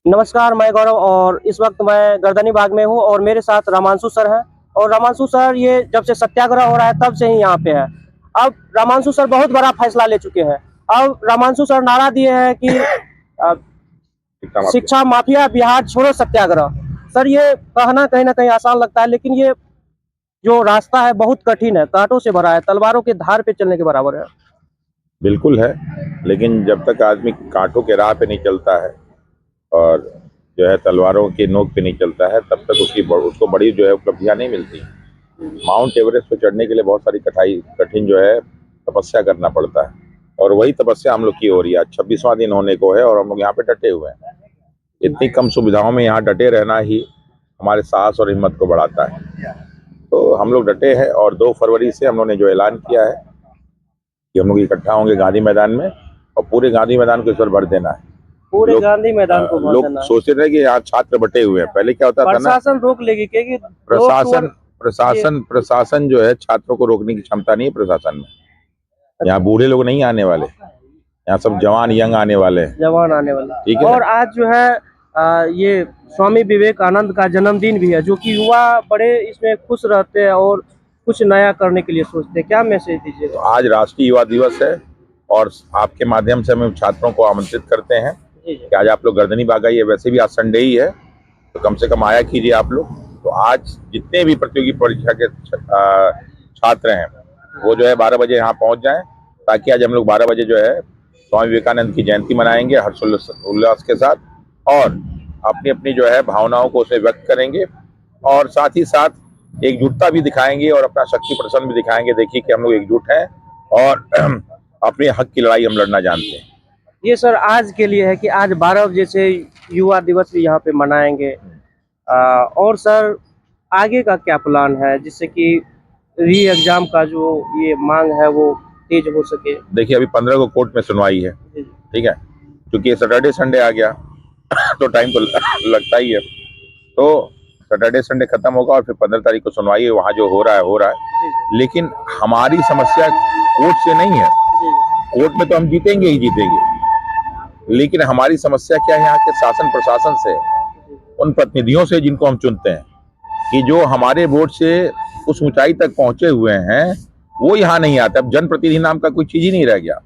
नमस्कार, मैं गौरव और इस वक्त मैं गर्दनी बाग में हूँ और मेरे साथ रामांशु सर हैं। और रामांशु सर ये जब से सत्याग्रह हो रहा है तब से ही यहाँ पे है। अब रामांशु सर बहुत बड़ा फैसला ले चुके हैं। अब रामांशु सर नारा दिए हैं कि शिक्षा माफिया बिहार छोड़ो सत्याग्रह। सर ये कहना कहीं ना कहीं आसान लगता है, लेकिन ये जो रास्ता है बहुत कठिन है, कांटों से भरा है, तलवारों के धार पे चलने के बराबर है। बिल्कुल है, लेकिन जब तक आदमी कांटों के राह पे नहीं चलता है और जो है तलवारों के नोक पे नहीं चलता है, तब तक उसको बड़ी जो है उपलब्धियां नहीं मिलती। माउंट एवरेस्ट पे चढ़ने के लिए बहुत सारी कठिन जो है तपस्या करना पड़ता है, और वही तपस्या हम लोग की हो रही है। 26वां दिन होने को है और हम लोग यहाँ पे डटे हुए हैं। इतनी कम सुविधाओं में यहाँ डटे रहना ही हमारे साहस और हिम्मत को बढ़ाता है। तो हम लोग डटे हैं और 2 फरवरी से हम लोगों ने जो ऐलान किया है कि हम लोग इकट्ठा होंगे गांधी मैदान में, और पूरे गांधी मैदान को इस बार भर देना है। पूरे गांधी मैदान को भर लोग देना है। सोचते थे कि यहाँ छात्र बटे हुए हैं। पहले क्या होता था ना, प्रशासन रोक लेगी, क्योंकि प्रशासन जो है, छात्रों को रोकने की क्षमता नहीं है प्रशासन में। यहाँ बूढ़े लोग नहीं आने वाले, यहाँ सब जवान यंग आने वाले हैं, जवान आने वाले। ठीक है। और आज जो है ये स्वामी विवेकानंद का जन्मदिन भी है, जो कि युवा बड़े इसमें खुश रहते हैं और कुछ नया करने के लिए सोचते हैं। क्या मैसेज दीजिए? तो आज राष्ट्रीय युवा दिवस है और आपके माध्यम से हम छात्रों को आमंत्रित करते हैं कि आज आप लोग गर्दनी बाग आइए। वैसे भी आज संडे ही है, तो कम से कम आया कीजिए आप लोग। तो आज जितने भी प्रतियोगी परीक्षा के छात्र हैं वो जो है 12 बजे यहाँ पहुँच जाएं, ताकि आज हम लोग 12 बजे जो है स्वामी विवेकानंद की जयंती मनाएंगे हर्षोल्लास के साथ, और अपनी अपनी जो है भावनाओं को उसे व्यक्त करेंगे, और साथ ही साथ एकजुटता भी दिखाएंगे और अपना शक्ति प्रदर्शन भी दिखाएंगे। देखिए कि हम लोग एकजुट हैं और अपने हक की लड़ाई हम लड़ना जानते हैं। ये सर आज के लिए है कि आज 12 बजे से युवा दिवस भी यहाँ पे मनाएंगे। और सर आगे का क्या प्लान है, जिससे कि री एग्जाम का जो ये मांग है वो तेज हो सके? देखिए अभी 15 को कोर्ट में सुनवाई है, ठीक है, क्योंकि सैटरडे संडे आ गया तो टाइम तो लगता ही है। तो सैटरडे संडे खत्म होगा और फिर 15 तारीख को सुनवाई है। वहाँ जो हो रहा है, लेकिन हमारी समस्या कोर्ट से नहीं है। कोर्ट में तो हम जीतेंगे ही जीतेंगे, लेकिन हमारी समस्या क्या है, यहाँ के शासन प्रशासन से, उन प्रतिनिधियों से जिनको हम चुनते हैं, कि जो हमारे वोट से उस ऊंचाई तक पहुंचे हुए हैं वो यहाँ नहीं आते। अब जनप्रतिनिधि नाम का कोई चीज ही नहीं रह गया।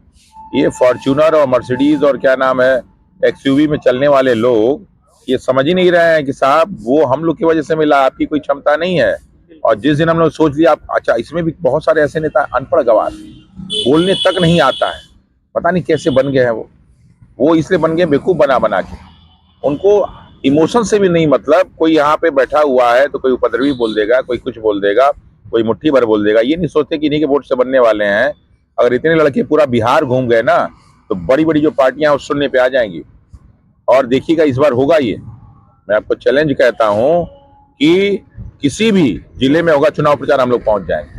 ये फॉर्च्यूनर और मर्सिडीज और क्या नाम है एक्सयूवी में चलने वाले लोग ये समझ ही नहीं रहे हैं कि साहब वो हम लोग की वजह से मिला, आपकी कोई क्षमता नहीं है। और जिस दिन हम लोग सोच लिया, अच्छा इसमें भी बहुत सारे ऐसे नेता अनपढ़ गवार, बोलने तक नहीं आता है, पता नहीं कैसे बन गए हैं वो इसलिए बन गए बेवकूफ बना बना के। उनको इमोशन से भी नहीं मतलब, कोई यहाँ पे बैठा हुआ है तो कोई उपद्रवी बोल देगा, कोई कुछ बोल देगा, कोई मुट्ठी भर बोल देगा। ये नहीं सोचते कि इन्हीं के वोट से बनने वाले हैं। अगर इतने लड़के पूरा बिहार घूम गए ना, तो बड़ी बड़ी जो पार्टियां उस सुनने पे आ जाएंगी। और देखिएगा इस बार होगा ये, मैं आपको चैलेंज कहता हूं कि किसी भी जिले में होगा चुनाव प्रचार, हम लोग पहुंच जाएंगे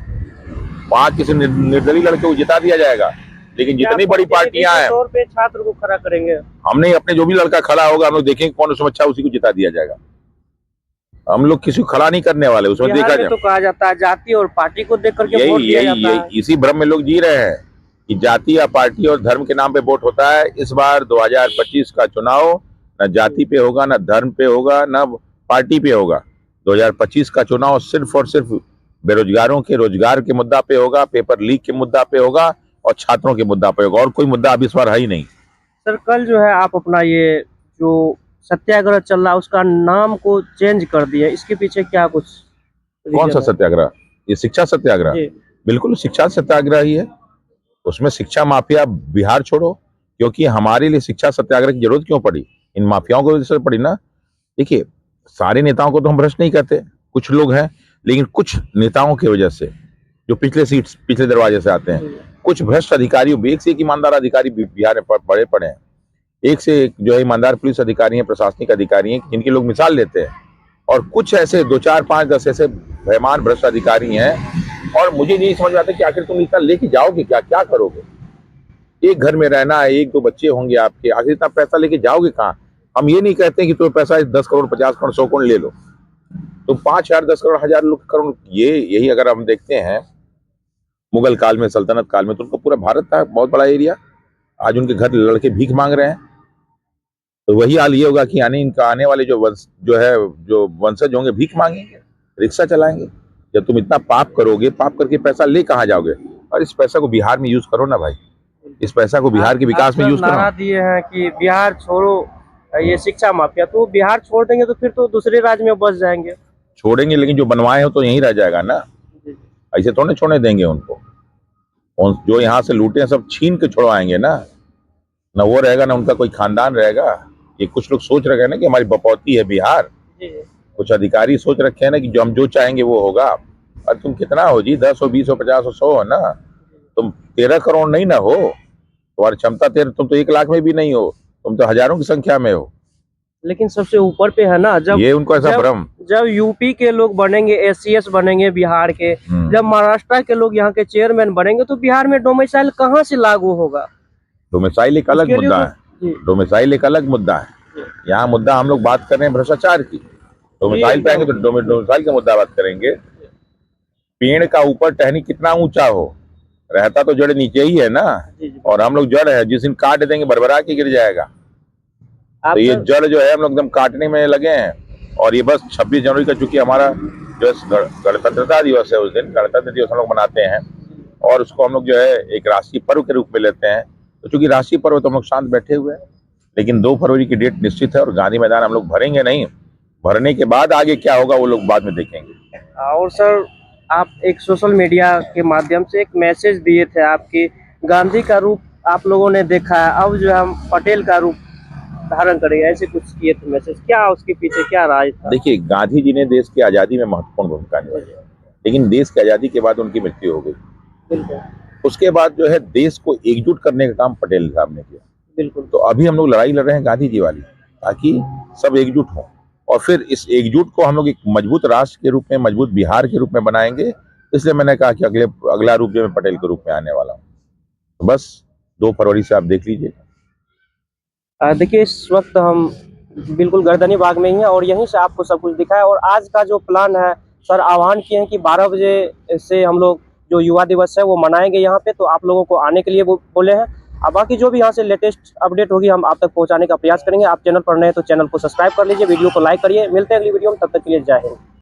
वहां, किसी निर्दलीय लड़के को जिता दिया जाएगा। लेकिन जितनी बड़ी पार्टियां हैं, तौर पे छात्र को खड़ा करेंगे हमने अपने जो भी लड़का खड़ा होगा हम लोग देखेंगे कौन उसमें अच्छा, उसी को जिता दिया जाएगा। हम लोग किसी को खड़ा नहीं करने वाले, उसमें देखा जाए तो कहा जाता है जाति और पार्टी को देख करके वोट दिया जाता है। इसी भ्रम में लोग जी रहे हैं कि जाति या पार्टी और धर्म के नाम पे वोट होता है। इस बार 2025 का चुनाव न जाति पे होगा, न धर्म पे होगा, न पार्टी पे होगा। 2025 का चुनाव सिर्फ और सिर्फ बेरोजगारों के रोजगार के मुद्दा पे होगा, पेपर लीक के मुद्दा पे होगा और छात्रों के मुद्दा पे होगा, और कोई मुद्दा अब इस बार है ही नहीं। सर कल जो है आप अपना ये जो सत्याग्रह चल रहा है उसका नाम को चेंज कर दिए, इसके पीछे क्या कुछ? कौन सा सत्याग्रह? ये शिक्षा सत्याग्रह? बिल्कुल शिक्षा सत्याग्रह ही है। उसमें शिक्षा माफिया बिहार छोड़ो, क्योंकि हमारे लिए शिक्षा सत्याग्रह की जरूरत क्यों पड़ी? इन माफियाओं की वजह से पड़ी ना। देखिए सारे नेताओं को तो हम भ्रष्ट नहीं कहते, कुछ लोग हैं, लेकिन कुछ नेताओं की वजह से जो पिछले दरवाजे से आते हैं, कुछ भ्रष्ट अधिकारियों, एक से एक ईमानदार अधिकारी बिहार में बड़े पड़े हैं। एक से एक जो है ईमानदार पुलिस अधिकारी हैं, प्रशासनिक अधिकारी हैं, जिनके लोग मिसाल लेते हैं। और कुछ ऐसे 2, 4, 5, 10 ऐसे बेईमान भ्रष्ट अधिकारी हैं। और मुझे नहीं समझ में आता कि आखिर तुम इतना लेके जाओगे क्या करोगे? एक घर में रहना है, 1-2 बच्चे होंगे आपके, आखिर इतना पैसा लेके जाओगे कहाँ? हम ये नहीं कहते कि तुम्हें पैसा 10 करोड़, 50 करोड़, 100 करोड़ ले लो, तुम 5,000, 10 करोड़, 1,000 करोड़, यही अगर हम देखते हैं मुगल काल में, सल्तनत काल में, तो उनका पूरा भारत था बहुत बड़ा एरिया। आज उनके घर लड़के भीख मांग रहे हैं। तो वही हाल ये होगा कि इनका आने वाले जो वंशज होंगे भीख मांगेंगे, रिक्शा चलाएंगे। जब तुम इतना पाप करोगे, पाप करके पैसा ले कहाँ जाओगे? और इस पैसा को बिहार में यूज करो ना भाई, इस पैसा को बिहार के विकास में आप यूज नारा करो। दिए हैं कि बिहार छोड़ो ये शिक्षा माफिया, तो बिहार छोड़ देंगे तो फिर तो दूसरे राज्य में बस जाएंगे। छोड़ेंगे, लेकिन जो बनवाए हो तो यहीं रह जाएगा ना, जी, ऐसे थोड़े छोड़ने देंगे उनको। जो यहाँ से लूटे हैं सब छीन के छुड़वाएंगे ना वो रहेगा ना उनका कोई खानदान रहेगा। ये कुछ लोग सोच रखे हैं ना कि हमारी बपौती है बिहार, जी, कुछ अधिकारी सोच रखे हैं ना कि जो हम जो चाहेंगे वो होगा। और तुम कितना हो जी, 10 हो, 20 हो, 50 हो, 100 हो ना, तुम 13 करोड़ नहीं ना हो। तुम्हारी क्षमता 13, तुम तो 1 लाख में भी नहीं हो, तुम तो हजारों की संख्या में हो। लेकिन सबसे ऊपर पे है ना, जब ये उनको ऐसा भ्रम। जब यूपी के लोग बनेंगे एससीएस बनेंगे बिहार के, जब महाराष्ट्र के लोग यहाँ के चेयरमैन बनेंगे, तो बिहार में डोमिसाइल कहाँ से लागू होगा? डोमिसाइल एक अलग उसके लिए मुद्दा तो है, डोमिसाइल एक अलग मुद्दा है। यहाँ मुद्दा हम लोग बात कर रहे हैं भ्रष्टाचार की। डोमिसाइल पे आएंगे तो डोमिसाइल का मुद्दा बात करेंगे। पेड़ का ऊपर टहनी कितना ऊंचा हो, रहता तो जड़ नीचे ही है ना, और हम लोग जड़ है, जिस दिन काट देंगे भरभरा के गिर जाएगा। तो ये जड़ जो है हम लोग एकदम काटने में लगे हैं। और ये बस 26 जनवरी का चूंकि हमारा जो गणतंत्रता दिवस है, उस दिन गणतंत्र दिवस हम लोग मनाते हैं और उसको हम लोग जो है एक राष्ट्रीय पर्व के रूप में लेते हैं। तो चूंकि राष्ट्रीय पर्व तो हम लोग शांत बैठे हुए हैं, लेकिन 2 फरवरी की डेट निश्चित है और गांधी मैदान हम लोग भरेंगे नहीं। भरने के बाद आगे क्या होगा वो लोग बाद में देखेंगे। और सर, आप एक सोशल मीडिया के माध्यम से एक मैसेज दिए थे आपकी, गांधी का रूप आप लोगों ने देखा है, अब जो है हम पटेल का रूप धारण करेंगे, ऐसे कुछ किए थे मैसेज। क्या उसके पीछे क्या राज था? देखिए, गांधी जी ने देश की आजादी में महत्वपूर्ण भूमिका निभाई, लेकिन देश की आजादी के बाद उनकी मृत्यु हो गई। बिल्कुल, उसके बाद जो है देश को एकजुट करने का काम पटेल साहब ने किया। बिल्कुल। तो अभी हम लोग लड़ाई लड़ रहे हैं गांधी जी वाली, ताकि सब एकजुट हों और फिर इस एकजुट को हम लोग एक मजबूत राष्ट्र के रूप में, मजबूत बिहार के रूप में बनाएंगे। इसलिए मैंने कहा कि अगला रूप जो मैं पटेल के रूप में आने वाला हूँ। तो बस 2 फरवरी से आप देख लीजिए। देखिए, इस वक्त हम बिल्कुल गर्दनी बाग में ही हैं और यहीं से आपको सब कुछ दिखा है। और आज का जो प्लान है सर, आह्वान किए हैं कि 12 बजे से हम लोग जो युवा दिवस है वो मनाएंगे यहाँ पे, तो आप लोगों को आने के लिए वो बोले हैं। अब बाकी जो भी यहाँ से लेटेस्ट अपडेट होगी हम आप तक पहुँचाने का प्रयास करेंगे। आप चैनल पर नए हैं तो चैनल को सब्सक्राइब कर लीजिए, वीडियो को लाइक करिए। मिलते हैं अगली वीडियो में, तब तक के लिए जय हिंद।